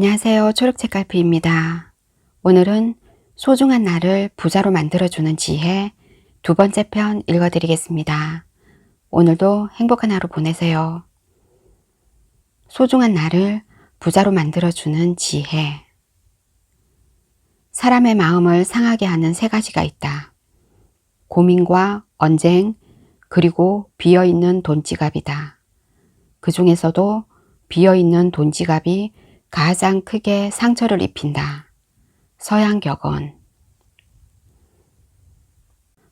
안녕하세요. 초록책갈피입니다. 오늘은 소중한 나를 부자로 만들어주는 지혜 두 번째 편 읽어드리겠습니다. 오늘도 행복한 하루 보내세요. 소중한 나를 부자로 만들어주는 지혜. 사람의 마음을 상하게 하는 세 가지가 있다. 고민과 언쟁, 그리고 비어있는 돈지갑이다. 그 중에서도 비어있는 돈지갑이 가장 크게 상처를 입힌다. 서양격언.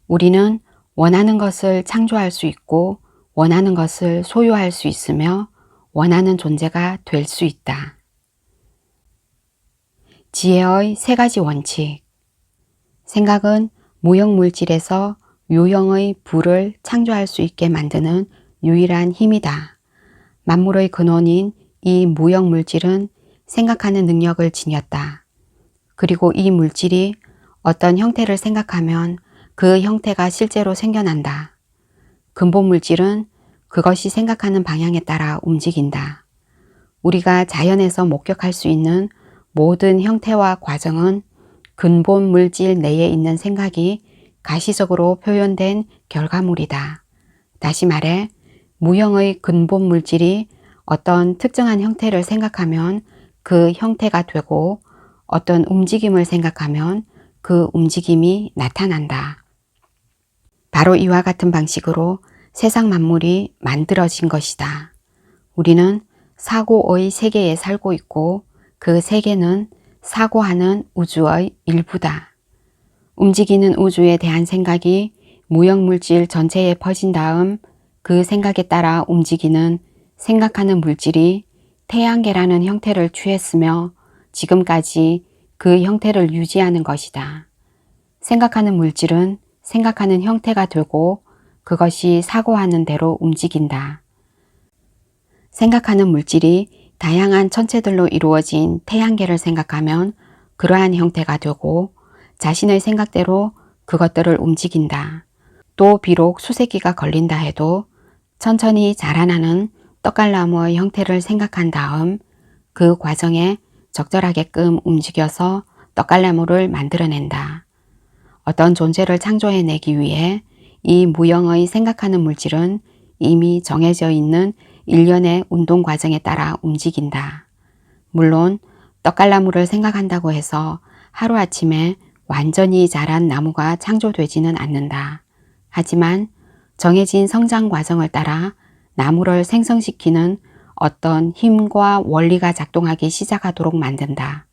우리는 원하는 것을 창조할 수 있고 원하는 것을 소유할 수 있으며 원하는 존재가 될 수 있다. 지혜의 세 가지 원칙. 생각은 무형물질에서 유형의 부를 창조할 수 있게 만드는 유일한 힘이다. 만물의 근원인 이 무형물질은 생각하는 능력을 지녔다. 그리고 이 물질이 어떤 형태를 생각하면 그 형태가 실제로 생겨난다. 근본 물질은 그것이 생각하는 방향에 따라 움직인다. 우리가 자연에서 목격할 수 있는 모든 형태와 과정은 근본 물질 내에 있는 생각이 가시적으로 표현된 결과물이다. 다시 말해, 무형의 근본 물질이 어떤 특정한 형태를 생각하면 그 형태가 되고 어떤 움직임을 생각하면 그 움직임이 나타난다. 바로 이와 같은 방식으로 세상 만물이 만들어진 것이다. 우리는 사고의 세계에 살고 있고 그 세계는 사고하는 우주의 일부다. 움직이는 우주에 대한 생각이 무형물질 전체에 퍼진 다음 그 생각에 따라 움직이는 생각하는 물질이 태양계라는 형태를 취했으며 지금까지 그 형태를 유지하는 것이다. 생각하는 물질은 생각하는 형태가 되고 그것이 사고하는 대로 움직인다. 생각하는 물질이 다양한 천체들로 이루어진 태양계를 생각하면 그러한 형태가 되고 자신의 생각대로 그것들을 움직인다. 또 비록 수세기가 걸린다 해도 천천히 자라나는 떡갈나무의 형태를 생각한 다음 그 과정에 적절하게끔 움직여서 떡갈나무를 만들어낸다. 어떤 존재를 창조해내기 위해 이 무형의 생각하는 물질은 이미 정해져 있는 일련의 운동 과정에 따라 움직인다. 물론 떡갈나무를 생각한다고 해서 하루아침에 완전히 자란 나무가 창조되지는 않는다. 하지만 정해진 성장 과정을 따라 나무를 생성시키는 어떤 힘과 원리가 작동하기 시작하도록 만든다.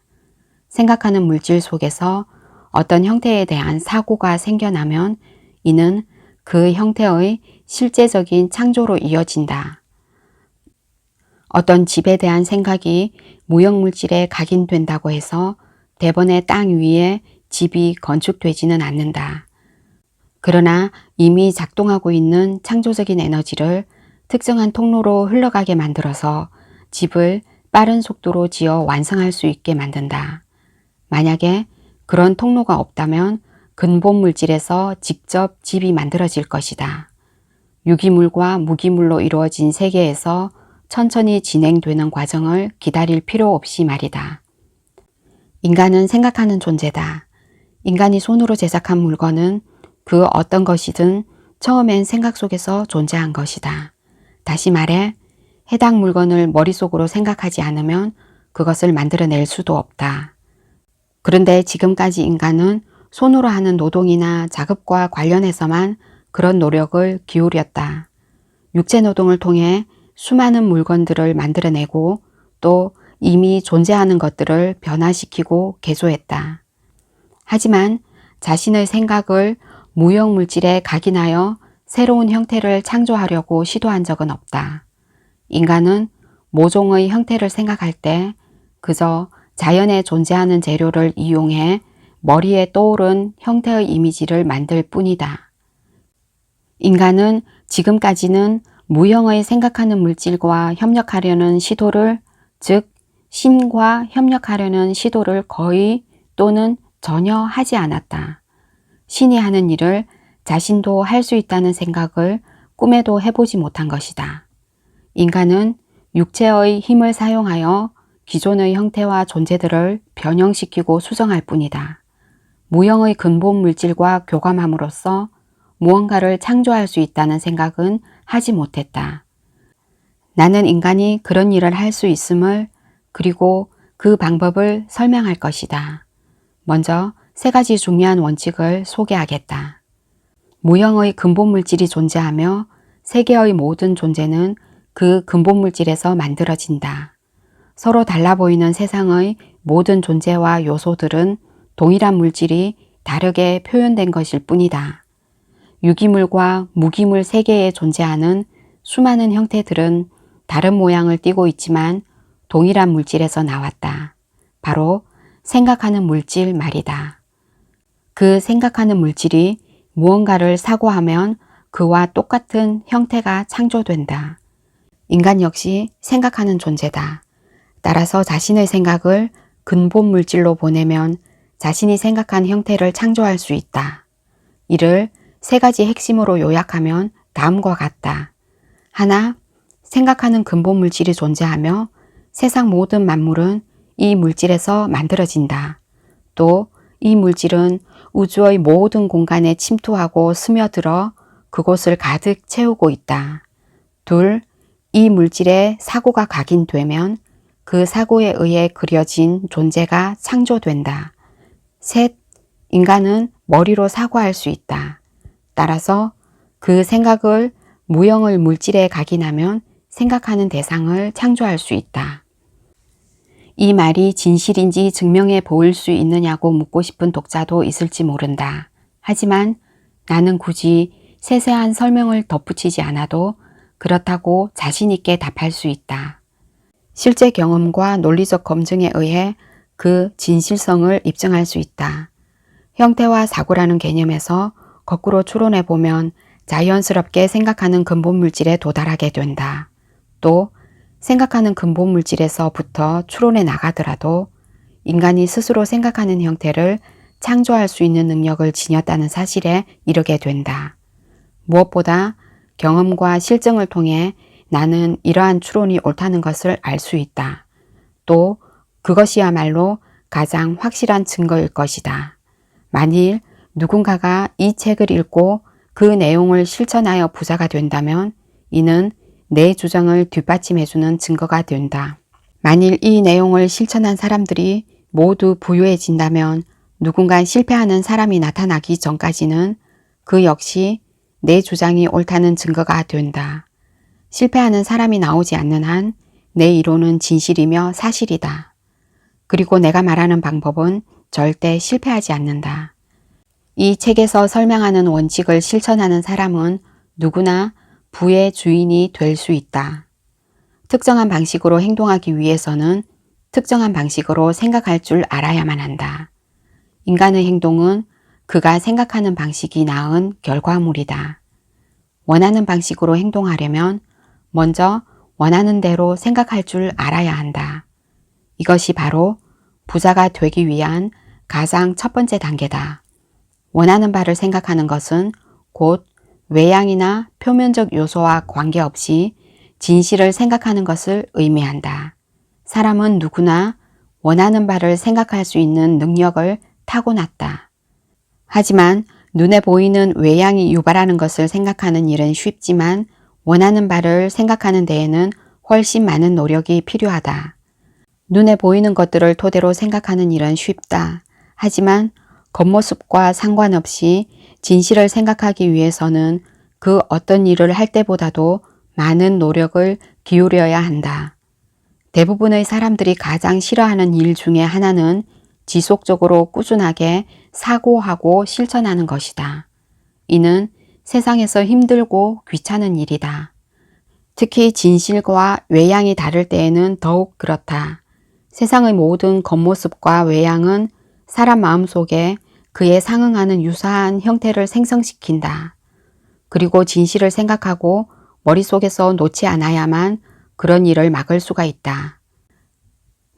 생각하는 물질 속에서 어떤 형태에 대한 사고가 생겨나면 이는 그 형태의 실제적인 창조로 이어진다. 어떤 집에 대한 생각이 무형물질에 각인된다고 해서 대번에 땅 위에 집이 건축되지는 않는다. 그러나 이미 작동하고 있는 창조적인 에너지를 특정한 통로로 흘러가게 만들어서 집을 빠른 속도로 지어 완성할 수 있게 만든다. 만약에 그런 통로가 없다면 근본 물질에서 직접 집이 만들어질 것이다. 유기물과 무기물로 이루어진 세계에서 천천히 진행되는 과정을 기다릴 필요 없이 말이다. 인간은 생각하는 존재다. 인간이 손으로 제작한 물건은 그 어떤 것이든 처음엔 생각 속에서 존재한 것이다. 다시 말해 해당 물건을 머릿속으로 생각하지 않으면 그것을 만들어낼 수도 없다. 그런데 지금까지 인간은 손으로 하는 노동이나 작업과 관련해서만 그런 노력을 기울였다. 육체 노동을 통해 수많은 물건들을 만들어내고 또 이미 존재하는 것들을 변화시키고 개조했다. 하지만 자신의 생각을 무형물질에 각인하여 새로운 형태를 창조하려고 시도한 적은 없다. 인간은 모종의 형태를 생각할 때 그저 자연에 존재하는 재료를 이용해 머리에 떠오른 형태의 이미지를 만들 뿐이다. 인간은 지금까지는 무형의 생각하는 물질과 협력하려는 시도를, 즉 신과 협력하려는 시도를 거의 또는 전혀 하지 않았다. 신이 하는 일을 자신도 할 수 있다는 생각을 꿈에도 해보지 못한 것이다. 인간은 육체의 힘을 사용하여 기존의 형태와 존재들을 변형시키고 수정할 뿐이다. 무형의 근본 물질과 교감함으로써 무언가를 창조할 수 있다는 생각은 하지 못했다. 나는 인간이 그런 일을 할 수 있음을, 그리고 그 방법을 설명할 것이다. 먼저 3가지 중요한 원칙을 소개하겠다. 무형의 근본 물질이 존재하며 세계의 모든 존재는 그 근본 물질에서 만들어진다. 서로 달라 보이는 세상의 모든 존재와 요소들은 동일한 물질이 다르게 표현된 것일 뿐이다. 유기물과 무기물 세계에 존재하는 수많은 형태들은 다른 모양을 띠고 있지만 동일한 물질에서 나왔다. 바로 생각하는 물질 말이다. 그 생각하는 물질이 무언가를 사고하면 그와 똑같은 형태가 창조된다. 인간 역시 생각하는 존재다. 따라서 자신의 생각을 근본 물질로 보내면 자신이 생각한 형태를 창조할 수 있다. 이를 3가지 핵심으로 요약하면 다음과 같다. 하나, 생각하는 근본 물질이 존재하며 세상 모든 만물은 이 물질에서 만들어진다. 또 이 물질은 우주의 모든 공간에 침투하고 스며들어 그곳을 가득 채우고 있다. 둘, 이 물질에 사고가 각인되면 그 사고에 의해 그려진 존재가 창조된다. 셋, 인간은 머리로 사고할 수 있다. 따라서 그 생각을 무형의 물질에 각인하면 생각하는 대상을 창조할 수 있다. 이 말이 진실인지 증명해 보일 수 있느냐고 묻고 싶은 독자도 있을지 모른다. 하지만 나는 굳이 세세한 설명을 덧붙이지 않아도 그렇다고 자신 있게 답할 수 있다. 실제 경험과 논리적 검증에 의해 그 진실성을 입증할 수 있다. 형태와 사고라는 개념에서 거꾸로 추론해 보면 자연스럽게 생각하는 근본 물질에 도달하게 된다. 또 생각하는 근본 물질에서부터 추론해 나가더라도 인간이 스스로 생각하는 형태를 창조할 수 있는 능력을 지녔다는 사실에 이르게 된다. 무엇보다 경험과 실증을 통해 나는 이러한 추론이 옳다는 것을 알 수 있다. 또 그것이야말로 가장 확실한 증거일 것이다. 만일 누군가가 이 책을 읽고 그 내용을 실천하여 부자가 된다면 이는 내 주장을 뒷받침해주는 증거가 된다. 만일 이 내용을 실천한 사람들이 모두 부유해진다면 누군가 실패하는 사람이 나타나기 전까지는 그 역시 내 주장이 옳다는 증거가 된다. 실패하는 사람이 나오지 않는 한 내 이론은 진실이며 사실이다. 그리고 내가 말하는 방법은 절대 실패하지 않는다. 이 책에서 설명하는 원칙을 실천하는 사람은 누구나 부의 주인이 될 수 있다. 특정한 방식으로 행동하기 위해서는 특정한 방식으로 생각할 줄 알아야만 한다. 인간의 행동은 그가 생각하는 방식이 낳은 결과물이다. 원하는 방식으로 행동하려면 먼저 원하는 대로 생각할 줄 알아야 한다. 이것이 바로 부자가 되기 위한 가장 첫 번째 단계다. 원하는 바를 생각하는 것은 곧 외양이나 표면적 요소와 관계없이 진실을 생각하는 것을 의미한다. 사람은 누구나 원하는 바를 생각할 수 있는 능력을 타고났다. 하지만 눈에 보이는 외양이 유발하는 것을 생각하는 일은 쉽지만 원하는 바를 생각하는 데에는 훨씬 많은 노력이 필요하다. 눈에 보이는 것들을 토대로 생각하는 일은 쉽다. 하지만 겉모습과 상관없이 진실을 생각하기 위해서는 그 어떤 일을 할 때보다도 많은 노력을 기울여야 한다. 대부분의 사람들이 가장 싫어하는 일 중에 하나는 지속적으로 꾸준하게 사고하고 실천하는 것이다. 이는 세상에서 힘들고 귀찮은 일이다. 특히 진실과 외양이 다를 때에는 더욱 그렇다. 세상의 모든 겉모습과 외양은 사람 마음속에 그에 상응하는 유사한 형태를 생성시킨다. 그리고 진실을 생각하고 머릿속에서 놓지 않아야만 그런 일을 막을 수가 있다.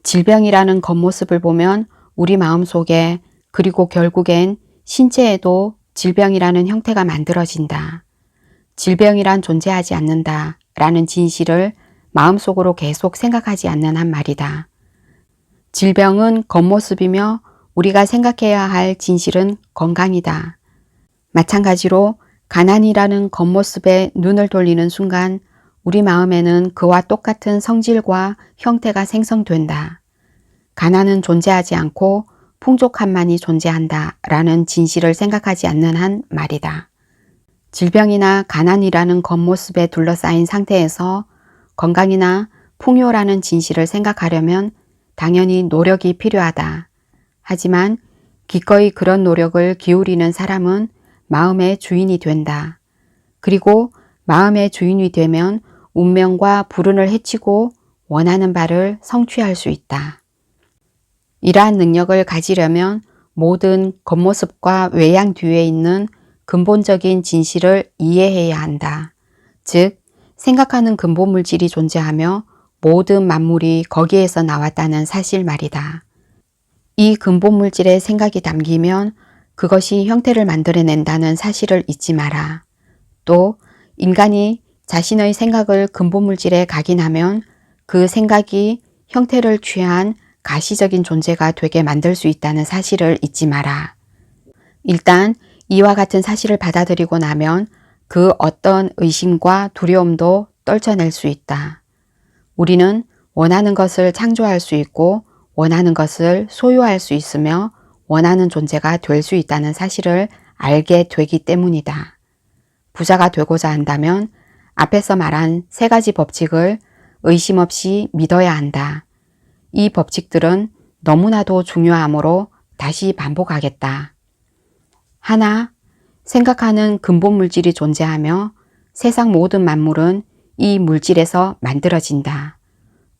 질병이라는 겉모습을 보면 우리 마음속에 그리고 결국엔 신체에도 질병이라는 형태가 만들어진다. 질병이란 존재하지 않는다 라는 진실을 마음속으로 계속 생각하지 않는 한 말이다. 질병은 겉모습이며 우리가 생각해야 할 진실은 건강이다. 마찬가지로 가난이라는 겉모습에 눈을 돌리는 순간 우리 마음에는 그와 똑같은 성질과 형태가 생성된다. 가난은 존재하지 않고 풍족함만이 존재한다 라는 진실을 생각하지 않는 한 말이다. 질병이나 가난이라는 겉모습에 둘러싸인 상태에서 건강이나 풍요라는 진실을 생각하려면 당연히 노력이 필요하다. 하지만 기꺼이 그런 노력을 기울이는 사람은 마음의 주인이 된다. 그리고 마음의 주인이 되면 운명과 불운을 해치고 원하는 바를 성취할 수 있다. 이러한 능력을 가지려면 모든 겉모습과 외양 뒤에 있는 근본적인 진실을 이해해야 한다. 즉, 생각하는 근본 물질이 존재하며 모든 만물이 거기에서 나왔다는 사실 말이다. 이 근본 물질의 생각이 담기면 그것이 형태를 만들어낸다는 사실을 잊지 마라. 또 인간이 자신의 생각을 근본 물질에 각인하면 그 생각이 형태를 취한 가시적인 존재가 되게 만들 수 있다는 사실을 잊지 마라. 일단 이와 같은 사실을 받아들이고 나면 그 어떤 의심과 두려움도 떨쳐낼 수 있다. 우리는 원하는 것을 창조할 수 있고 원하는 것을 소유할 수 있으며 원하는 존재가 될 수 있다는 사실을 알게 되기 때문이다. 부자가 되고자 한다면 앞에서 말한 세 가지 법칙을 의심 없이 믿어야 한다. 이 법칙들은 너무나도 중요하므로 다시 반복하겠다. 하나, 생각하는 근본 물질이 존재하며 세상 모든 만물은 이 물질에서 만들어진다.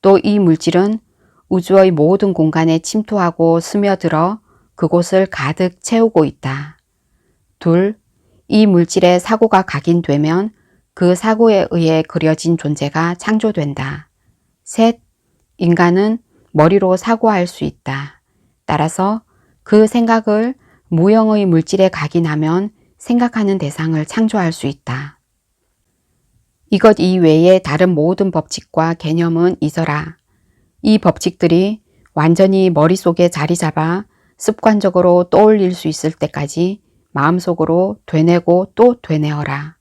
또 이 물질은 우주의 모든 공간에 침투하고 스며들어 그곳을 가득 채우고 있다. 둘, 이 물질의 사고가 각인되면 그 사고에 의해 그려진 존재가 창조된다. 셋, 인간은 머리로 사고할 수 있다. 따라서 그 생각을 무형의 물질에 각인하면 생각하는 대상을 창조할 수 있다. 이것 이외의 다른 모든 법칙과 개념은 잊어라. 이 법칙들이 완전히 머릿속에 자리 잡아 습관적으로 떠올릴 수 있을 때까지 마음속으로 되뇌고 또 되뇌어라.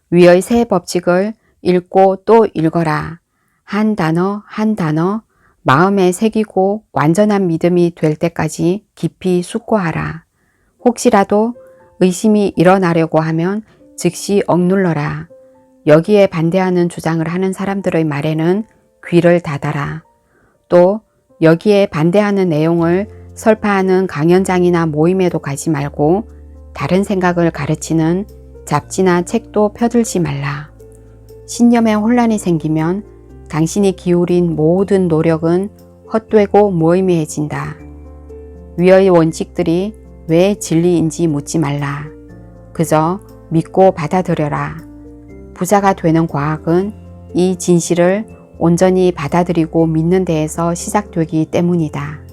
위의 세 법칙을 읽고 또 읽어라. 한 단어 한 단어 마음에 새기고 완전한 믿음이 될 때까지 깊이 숙고하라. 혹시라도 의심이 일어나려고 하면 즉시 억눌러라. 여기에 반대하는 주장을 하는 사람들의 말에는 귀를 닫아라. 또 여기에 반대하는 내용을 설파하는 강연장이나 모임에도 가지 말고 다른 생각을 가르치는 잡지나 책도 펴들지 말라. 신념에 혼란이 생기면 당신이 기울인 모든 노력은 헛되고 무의미해진다. 위의 원칙들이 왜 진리인지 묻지 말라. 그저 믿고 받아들여라. 부자가 되는 과학은 이 진실을 온전히 받아들이고 믿는 데에서 시작되기 때문이다.